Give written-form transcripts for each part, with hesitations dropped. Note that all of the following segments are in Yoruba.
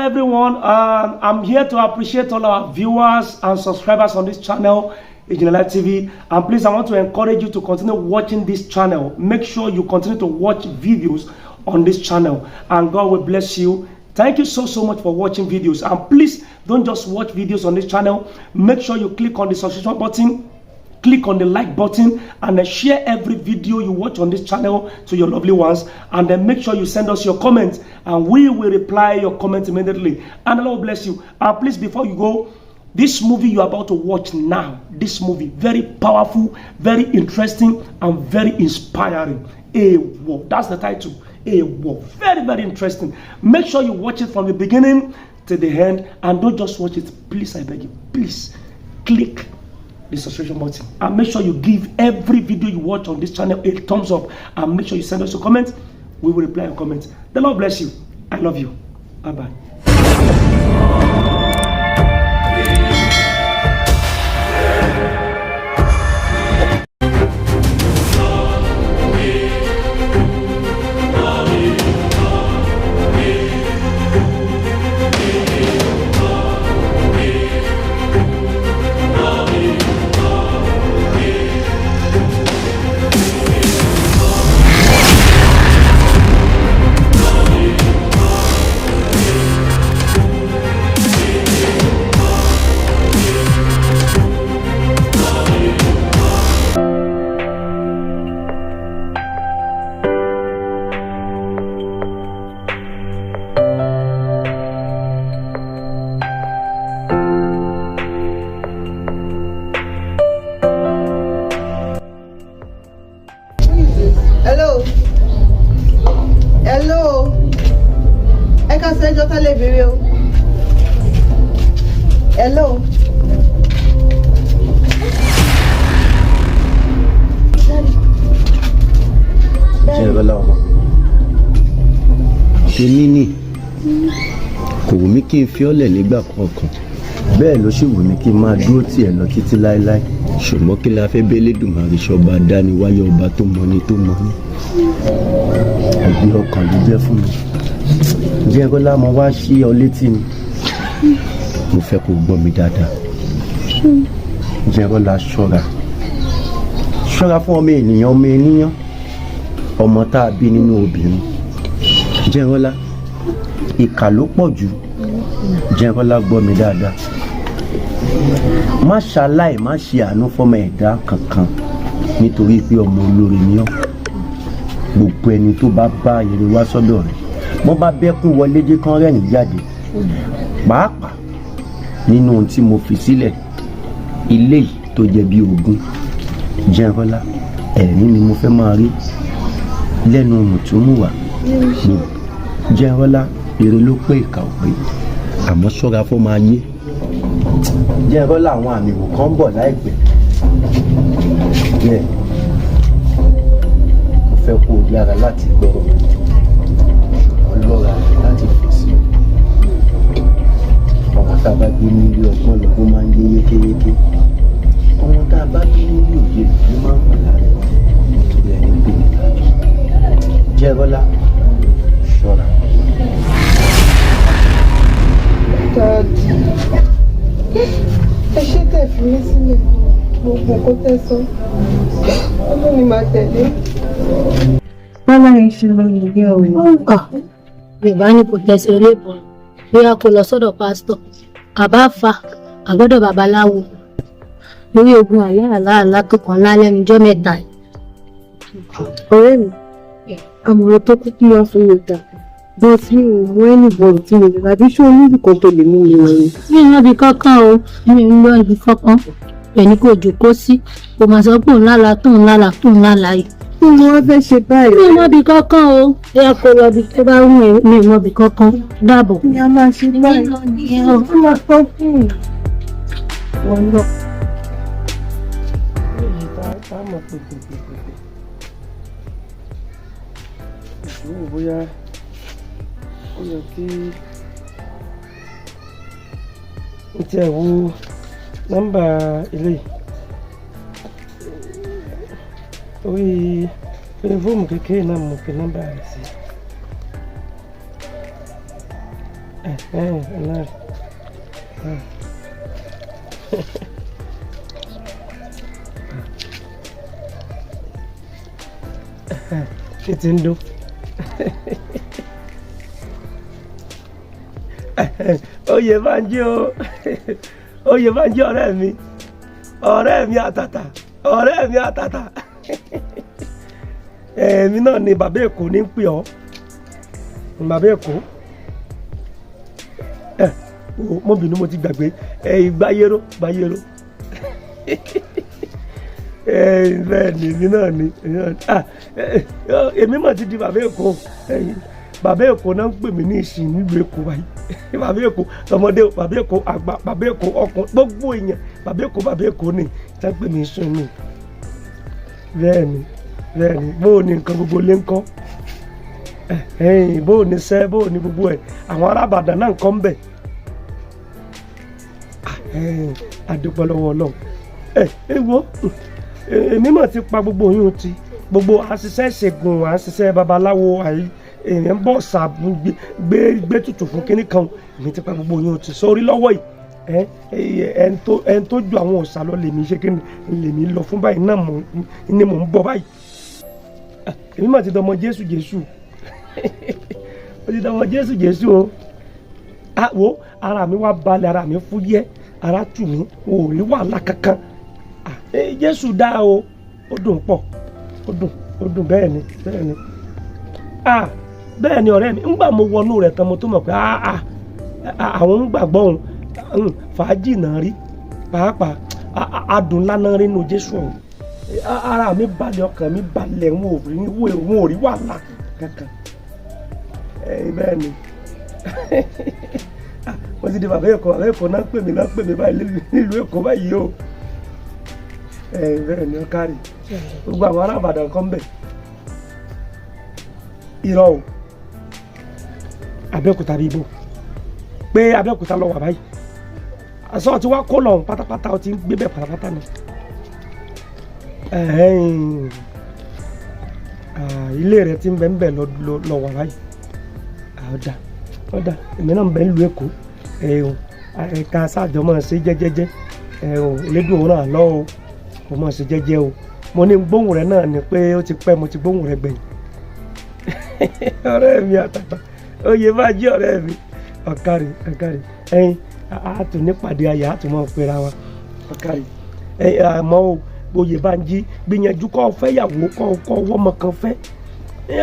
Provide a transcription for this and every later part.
everyone. I'm here to appreciate all our viewers and subscribers on this channel, IJINLE Life TV. And please, I want to encourage you to continue watching this channel. Make sure you continue to watch videos on this channel, and God will bless you. Thank you so much for watching videos. And please don't just watch videos on this channel. Make sure you click on the subscription button, click on the like button, and then share every video you watch on this channel to your lovely ones. And then make sure you send us your comments, and we will reply your comments immediately. And the Lord bless you. And please, before you go, this movie you're about to watch now, this movie, very powerful, very interesting, and very inspiring. EEWO, that's the title. EEWO, very interesting. Make sure you watch it from the beginning to the end, and don't just watch it. Please, I beg you, please click the subscription button, and make sure you give every video you watch on this channel a thumbs up, and make sure you send us a comment. We will reply your comments. The Lord bless you. I love you. Bye bye. Hello. I can say just a video. Hello. Èmi ni kò wù mí kí n fi ọ́lẹ̀ nígbà kankan, bẹ́ẹ̀ ló sì wù mí kí n máa dúró tì ẹ́ lọ títí láéláé, ṣùgbọ́n kí la fẹ́ b'Elédùmarè ṣọba dáni wáyé ọba tó mọ ní tó mọ ní. Ẹ̀gbin ọkàn ló jẹ́ fún mi. Jẹ́ Bọ́lá, mo wá sí ọ létí ni, mo fẹ́ kó gbọ́ mi dáadáa. Jẹ́ Bọ́lá, ṣọ́ra fún ọmọ ènìyàn, ọmọ tá a bí nínú obìnrin. Jẹ́ Bọ́lá, ìkà ló pọ̀ jù. Jẹ́ Bọ́lá, gbọ́ mi dáadáa. Má ṣaláì má ṣe àánú fọ́mọ ẹ̀dá kankan, nítorí pé ọmọ olóore ni ọ́. Gbogbo ẹni tó bá bá ire wá sọ́dọ̀ rẹ̀, wọ́n bá bẹ́kún wọlé jẹ́ kán rẹ́rìn jáde. Pàápàá nínú ohun tí mo fi sílẹ̀, ilé yìí tó jẹ́ bí ogún. Jẹ́ Bọ́lá, ẹ̀rín ni mo fẹ́ máa rí lẹ́nu mùtúmùwà. Jẹ́ Bọ́lá, ire ló pé ìkà ò pé, àmọ́ ṣọ́ra fún máa yé. Jẹ́ Bọ́lá, àwọn àmì wò kán bọ̀ láìpẹ́. Bẹ́ẹ̀ mo fẹ́ kó o yára láti gbọ́rọ̀, ọlọ́ra láti fèsì. Ọmọ tá a bá gbé ní ilé ọgbọ́n lọ́gbọ́n máa ń yé yékéyéké. Ọmọ tá a bá gbé ní ilé òye ló máa ń pàlà rẹ̀ nítorí ẹni pé ìdájọ́. Jẹ́ Bọ́lá, ṣọ́ra. Ẹ ṣé tẹ́ fi mí sílẹ̀, gbogbo nǹkan tẹ́ sọ, ọdún ni màá tẹ̀lé. Bọ́lá yìí ṣe lọ ìgbé ọ̀rẹ́. Yorùbá ní kò tẹ̀sí olébọ̀, bóyá kò lọ sọ́dọ̀ pásítọ̀, àbá fa àgọ́dọ̀ babaláwo lórí ogun àlá tó kàn lálẹ́ níjọ́ mẹ́ta. Ọ̀rẹ́ mi, àmọ̀ràn tó kúkú wá fún mi dà. Bọ́ sí òun ẹni bọ̀rù tí mo lè ra bí ṣé olúbìkan tó lè mú mi lọ ni. Mi ò lọ́bi kankan o, mi ò lọ ibi kankan. Ẹni kò jòkó sí, kò máa sọ pé òun lálàá yìí. Kí ni wọ́n fẹ́ ṣe báyìí? Mi ò lọ́bi kankan o, bóyá kò lọ́bi tó bá wù ẹ́, mi ò lọ́bi kankan. Dàbọ̀. Ní a máa ṣe báyìí. Ó máa tọ́ fún wọn lọ. Bóyá ó yẹ kí n tiẹ̀ wo nọ́mbà ilé orí fóònù kékeré náà mo pe nọ́mbà rẹ̀ sí. It's in do. Oyè Bánjí o. Oyè Bánjí ọ̀rẹ́ mi àtàtà. Ọ̀rẹ́ mi àtàtà. Èmi náà ni bàbá Èkó ní pè ọ́. Bàbá Èkó. Mo bínú mo ti gbàgbé. Gbáyéró. Bẹ́ẹ̀ ni èmi náà ni. Èmi mà ti di bàbá Èkó. Bàbá Èkó náà ń pè mí ní ìsìn nílùú Èkó báyìí. Bàbá Èkó ọmọdé, bàbá Èkó àgbà, bàbá Èkó ọkùnrin, gbogbo èèyàn bàbá Èkó ni tá ń pè mí sùn ni. Bẹ́ẹ̀ ni bóò ni nǹkan gbogbo lé ń kọ́. Bóò ni sẹ́, bóò ni gbogbo ẹ̀, àwọn ará Ìbàdàn náà ń kọ́ ń bẹ̀. Adúpẹ́ lọ́wọ́ Ọlọ́run. Wo èmi mà ti pa gbogbo oyún ti, gbogbo àṣìṣe ìṣègùn, àṣìṣe babaláwo, èèyàn bọ̀ ṣàbù gbé tutù fún kínní kan, èmi ti pa gbogbo oyún ti sórí lọ́wọ́ yìí. Ẹni tó ju àwọn òòṣà lọ lèmi ṣe kí lèmi lọ fún báyìí náà ni mò ń bọ̀ báyìí. Èmi mà ti dọmọ Jésù mo ti dọmọ Jésù o. Wo ara mi wá balẹ̀, ara mi fúyẹ́, ara tù mí, o ò rí wàhálà kankan. Jésù dá o, ó dùn pọ̀, ó dùn bẹ́ẹ̀ ni. Bẹ́ẹ̀ ni ọ̀rẹ́ mi, ńgbà mo wọnú rẹ̀ tán mo tó mọ̀ pé àwọn ń gbàgbọ́ òun fàájì náà rí, pàápàá adùn ńlá náà rí nínú Jésù ọ̀hún. Ara mi balẹ̀, ọkàn mi balẹ̀, wọn ò rí wàhálà kankan. Bẹ́ẹ̀ ni mo ti di bàbá Èkó náà pè mí báyìí nílùú Èkó báyìí o. Bẹ́ẹ̀ ni ó kárí gbogbo àwọn ará Ìbàdàn kan bẹ̀. Irọ́ o, Abẹ́òkúta bí ibo pé Abẹ́òkúta lọ wà báyìí, àṣọ ti wá kó lọ́hùn pátápátá, ó ti ń gbé bẹ́ẹ̀ pátápátá ni. Ilé rẹ̀ ti ń bẹ ń bẹ̀ lọ wà báyìí. Ọ̀dà èmi náà ń bẹ nílùú Èkó. Ẹ̀ka sáàjọ máa ṣe jẹ́jẹ́jẹ́. Elédùn òun náà lọ o, kò máa ṣe jẹ́jẹ́ o. Mo ní gbóhùn rẹ̀ náà ni pé ó ti pẹ́ mo ti gbóhùn rẹ̀ gbẹ̀yìn. Ọ̀rẹ́ mi àtàtà, Oyè Bánjí ọ̀rẹ́ mi, ọ̀kàrí. Àtún nípàdé ayé àtún máa pera wa, ọ̀kàrí. Àmọ́ o, Oyè Bánjí gbìyànjú kó fẹ́ yàwó, kó wọ́mọ kan fẹ́.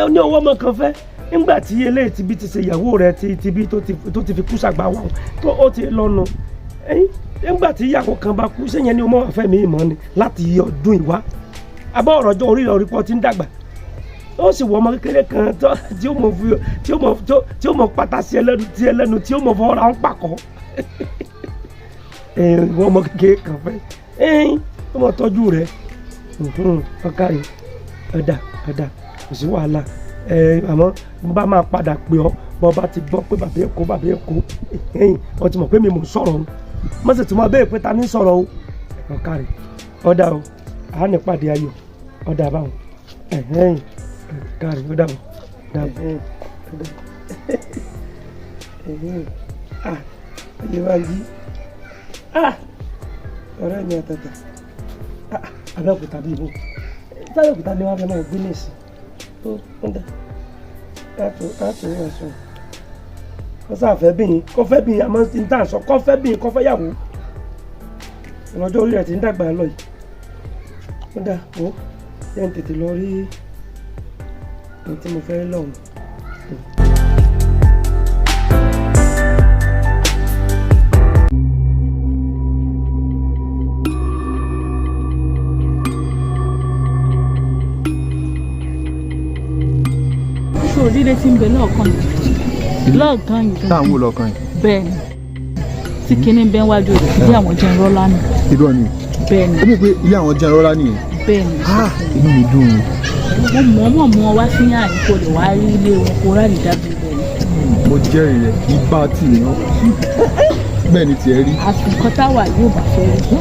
Ó ní ọwọ́ ọmọ kan fẹ́. Nígbà tí eléyìí ti bí ti ṣe ìyàwó rẹ̀ ti bí tó ti fi kú sàgbà wà tó ó ti lọ́nu. Nígbà tí ìyàwó kan bá kú, sẹ́yìn ni ọmọ àfẹ́ mi mọ́ ni láti ọdún ìwá. Abọ́ ọ̀rọ̀ ọjọ́ orí pọ̀ ti ń dàgbà. Ó sì wọ ọmọ kékeré kan tí ó mọ pátá sí ẹlẹ́nu tí ó mọ fọwọ́ ra ń pàkọ́. Ìwọ ọmọ kékeré kan fẹ́. Ó mọ tọ́jú rẹ̀. Ọ̀kàrí. Ọ̀dà kò sí wàhálà. Àmọ́ mo bá máa padà pè ọ́ bọ́ bá ti gbọ́ pé bàbá Èkó ọ ti mọ̀ pé mi mò ń sọ̀rọ̀ o, mo sì tún mọ bẹ́ẹ̀ pé ta ní sọ̀rọ̀ o. Ọ̀kàrí. Ọ̀dà o, àá ní pàdé ayọ̀. Ọ̀dà báwọn. Ọ̀kàrí. Ọ̀dà o. Oyè Bánjí. Ọ̀rẹ́ mi àtàtà. Abẹ́òkúta bí ibo. Abẹ́òkúta ni wọ́n fẹ́ máa gbé nìsín. Ọ̀dà láti rí ẹ̀sùn. Wọ́n sáfẹ́ bìyìn, kọ́fẹ́ bìyìn, àmọ́ ní tà ń sọ kọ́fẹ́ bìyìn, kọ́fẹ́ yàwó. Ìrọ̀jọ́ orí rẹ̀ ti ń dàgbà lọ yìí. Ọ̀dà ó yẹn tètè lọ rí ohun tí mo fẹ́ lọ́hùn. Òdílé tí ń bẹ lọ́ọ̀kan yìí. Táwọn wò lọ́ọ̀kan yìí. Bẹ́ẹ̀ni, tí kinní ń bẹ wájú rẹ̀, ilé àwọn jẹun rọ́lá ni. Irọ́ ni. Bẹ́ẹ̀ni. Ó mú pé ilé àwọn jẹun rọ́lá nìyẹn. Bẹ́ẹ̀ni. Inú mi dùn. Mo mú ọ wá sí àyìn kò lè wá rí ilé wọn kó ráàlì dábì bẹ́ẹ̀. Mo jẹ́rìí rẹ̀ kí bá tì ní ọ́. Bẹ́ẹ̀ ni tiẹ̀ rí. Àsìkò táwa yóò bá fẹ́ rí.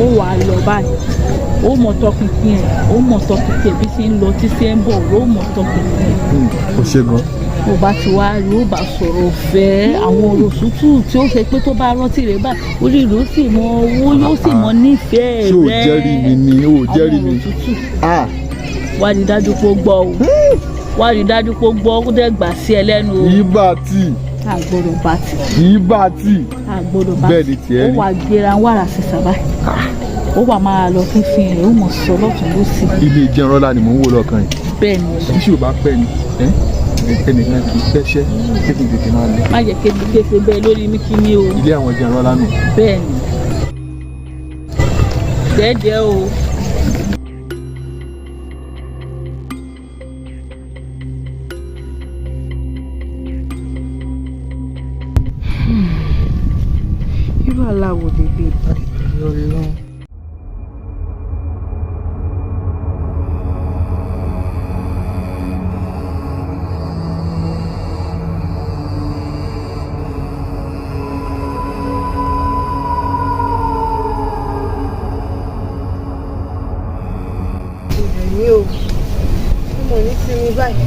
Ó wà á lọ báyìí. Ó mọ̀ tọpinpin ẹ̀, ó mọ̀ tọpinpin ẹ̀ bí ṣe ń lọ tí ṣe ń bọ̀, ó mọ̀ tọpinpin ẹ̀. Kò ṣe gan. ó bá ti wá rí ó bá sọ̀rọ̀ fẹ́ àwọn ọ̀rọ̀ tútù tí ó fẹ́ pé tó bá rántí rẹ̀ báyìí orí rẹ̀ ó sì mọ owó yóò sì mọ nífẹ̀ẹ́ rẹ̀. ṣé ò jẹ́rìí mi ni ó jẹ́rìí mi. àwọn ọ̀rọ̀ tútù wá rí dájú pé ó gbọ́ o wá rí dájú pé ó gbọ́ kó dẹ̀ gbà sí ẹ lẹ́nu o. ìbá tí. àgbọ̀dọ̀ bá ti. ìbá tí. àgbọ̀dọ̀ bá ti. bẹ́ẹ̀ ni tiẹ̀ rí. ó wà gbéra wàrà sísà báyìí ó wà máa lọ fífi rẹ̀ ó mọ̀ sọ lọ́tún lọ́sì. ilé ìjẹun rọ́lá ni mò ń wò lọ́kàn yìí. bẹ́ẹ̀ ni. bí ṣò bá pẹ́ ni ẹnìkan kì í fẹ́ṣẹ́ kéèkì tètè máa lọ. má jẹ́ kébi kéfe bẹ́ẹ̀ lórí mi kí ni o. ilé àwọn ìjẹun rọ́lá nù. bẹ́ẹ̀ ni. dẹ́ẹ̀dẹ́ o. irú aláwo lè bí ìpàdé Ọlọ́run. mi ò mọ̀ ní sinmi báyìí.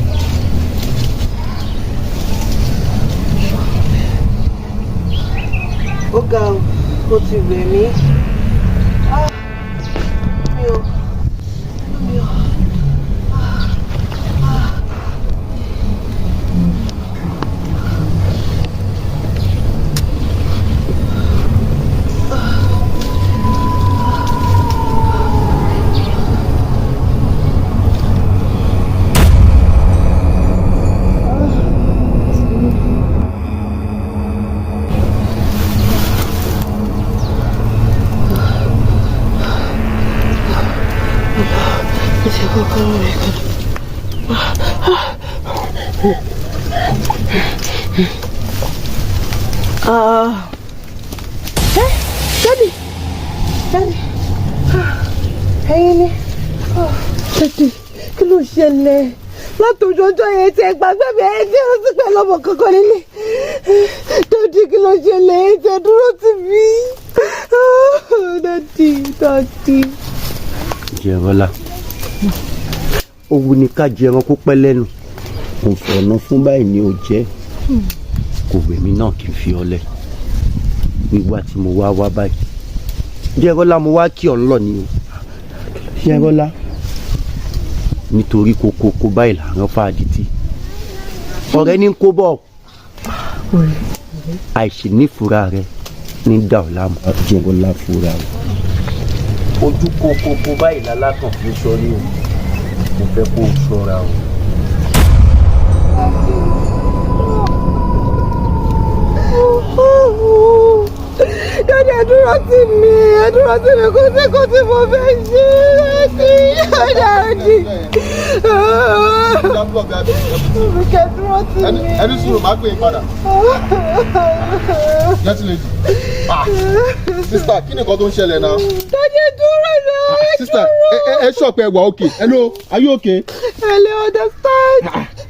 ó ga ọ ó ti rẹ̀ mí. mi ò. Daddy, ẹ̀yin ni, Daddy, kí ló ṣẹlẹ̀? Látọjọ́ ọjọ́ yẹn tí ẹ gbàgbé mi ẹ jẹ́ ọtí pẹ̀lú ọmọ kankan nílé. Daddy, kí ló ṣẹlẹ̀? Ẹ jẹ́ dúró tì mí. Daddy. Jẹ́rọ́lá, òwú ni ká jẹran kó pẹ́ lẹ́nu. Mo sọ̀nà fún báyìí ni ó jẹ́. Kò wẹ̀ mí náà kí n fi ọlẹ̀. Wíwá tí mo wá báyìí. Jẹ́rọ́lá mo wá kí ọ lọ ni o. Jẹ́rọ́lá nítorí kókó báyìí làrán fàájìtì. Ọ̀rẹ́ ní kó bọ̀. Àìsí nífura rẹ ní dà ọ́ láàmú. Jẹ́rọ́lá fura o. Ojú kókó báyìí lálákàn fi sọrí o. Mo fẹ́ kó o ṣọ́ra o. Daddy, ẹ dúró tì mí kó sí kó tí mo fẹ́ ṣe Daddy. Kẹ́ dúró tì mí. ẹni sùúrù máa gbé padà. Yes lady. Sister, kí ni nǹkan tó ń ṣẹlẹ̀ náà? Daddy, dúró náà. Sister, ẹ ṣọ̀pẹ̀ ẹ wà okay. Hello, are you okay? I understand.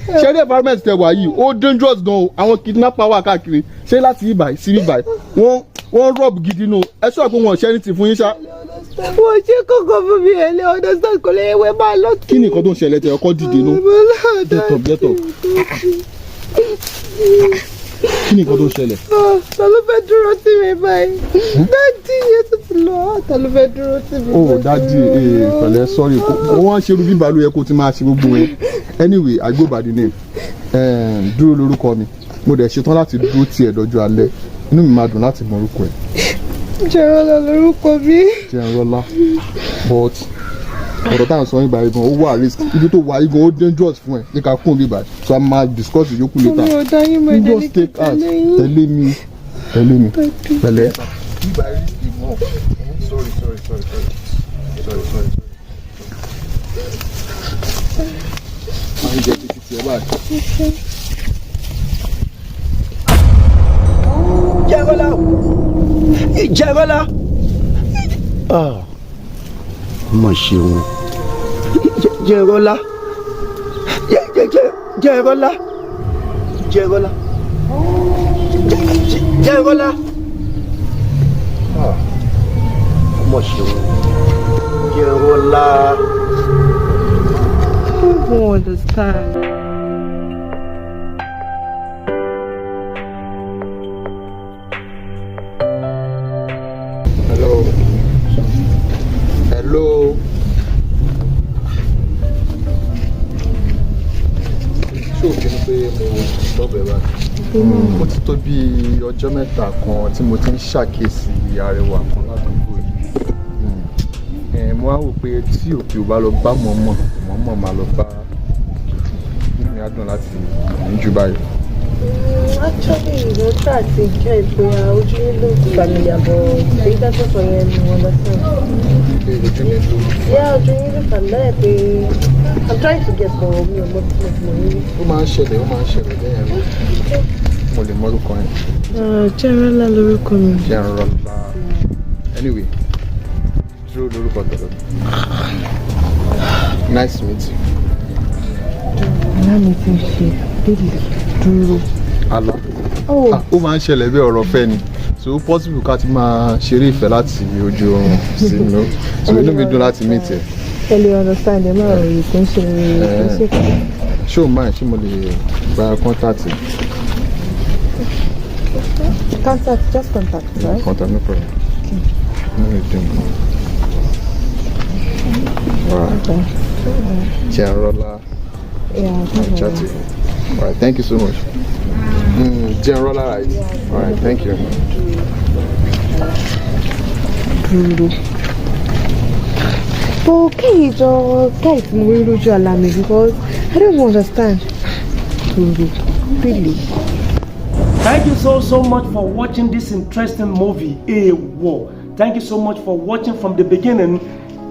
Ṣé ní environment tẹ wà yìí ó dangerous gan o, àwọn kidnapper wà káàkiri, ṣé láti ibà sí ibà wọ́n rọ́ọ̀bù gidi nù, ẹ ṣọ́ pé wọ́n ṣẹ́ ní ti fún yín ṣá. Wọ́n ṣe kókó fún mi ẹ̀ lé understand kò lè wẹ́ máa lọ. Kí ni nǹkan tó ń ṣẹlẹ̀ tẹ ọkọ dìde nù? Get up. Kí ni nǹkan tó ń ṣẹlẹ̀? Ta ló fẹ́ dúró tì mí báyìí? Dádì yẹn tó ti lọ, ta ló fẹ́ dúró tì mí báyìí? Oh dádì pẹ̀lẹ́ sorry, wọ́n ṣe irú bíbá ló yẹ kó ti máa ṣe gbogbo yẹn. Anyway, I go by the name. Dúró lórúkọ mi, mo dẹ̀ ṣetán láti dúró tiẹ̀ dọ́jú alẹ́, inú mi máa dùn láti mọ orúkọ ẹ̀. Jẹ́rọ́lá lórúkọ mi. Jẹ́rọ́lá, but ọ̀rọ̀ táwọn sọ yín báyìí gan ó wà risk, ibi tó wà yìí gan ó dangerous fún ẹ ní ká kún bí báyìí, so a máa discuss ìyókù later. Mi ò dá yín mọ̀ ẹ̀dẹ́ ní kí tẹ̀lé mi pẹ̀lẹ́. Sorry. Máa ń jẹ títí tiẹ̀ báyìí. Jẹ́rọ́lá. Mo ṣeun. Jẹ́rọ́lá. Mo ṣeun. Jẹ́rọ́lá. I don't understand. disturb ẹ báyìí. Ó ti tó bí ọjọ́ mẹ́ta kan tí mo ti ń ṣàkíyèsí arẹwà kan ládùúgbò yìí. Mo wá wò pé tí òkè ò bá lọ bá mọ̀ọ́mọ̀ máa lọ bá ní adùn láti ní jù báyìí. Actually, mo try to enjoy pé ojú nílò familiar but èyí tó sọ yẹn ni wọ́n lọ sí ọ̀hún. Ojú nílò. Yeah, ojú nílò familiar pé I'm trying to get for me or more really. Ó máa ń ṣẹlẹ̀ bẹ́ẹ̀ yẹn. Mo lè mọ orúkọ yẹn. Jẹ́nrọ́lá lórúkọ mi. Jẹ́nrọ́lá. Anyway, dúró lórúkọ tọ̀dọ̀. Nice to meet you. Àlá mi ti ń ṣe bíbí dúró. Àlá. Ó máa ń ṣẹlẹ̀ bí ọ̀rọ̀ fẹ́ ni. So possible ká ti máa ṣeré ìfẹ́ láti ojú oorun sí inú. So inú mi dùn láti meet ẹ. Ẹ lè understand ẹ máa ròyìn kò ń ṣe ṣé o máa ṣé mo lè gba contact? Contact, just contact, right? Contact, no problem. Okay. No need to. Alright. Jẹ́nrọ́lá. Yeah, I'll chat to you. Alright, thank you so much. Jẹ́nrọ́lá, right? Alright, thank you. Okay, so guys, mo rí lójú àlá mi because I don't understand. Really. Thank you so much for watching this interesting movie, EEWO. Thank you so much for watching from the beginning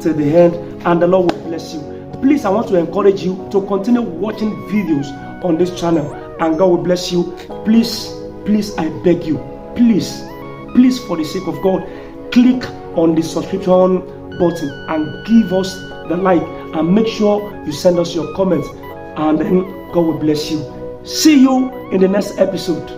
to the end, and the Lord will bless you. Please, I want to encourage you to continue watching videos on this channel, and God will bless you. Please, I beg you, please, for the sake of God, click on the subscription button and give us the like, and make sure you send us your comments, and then God will bless you. See you in the next episode.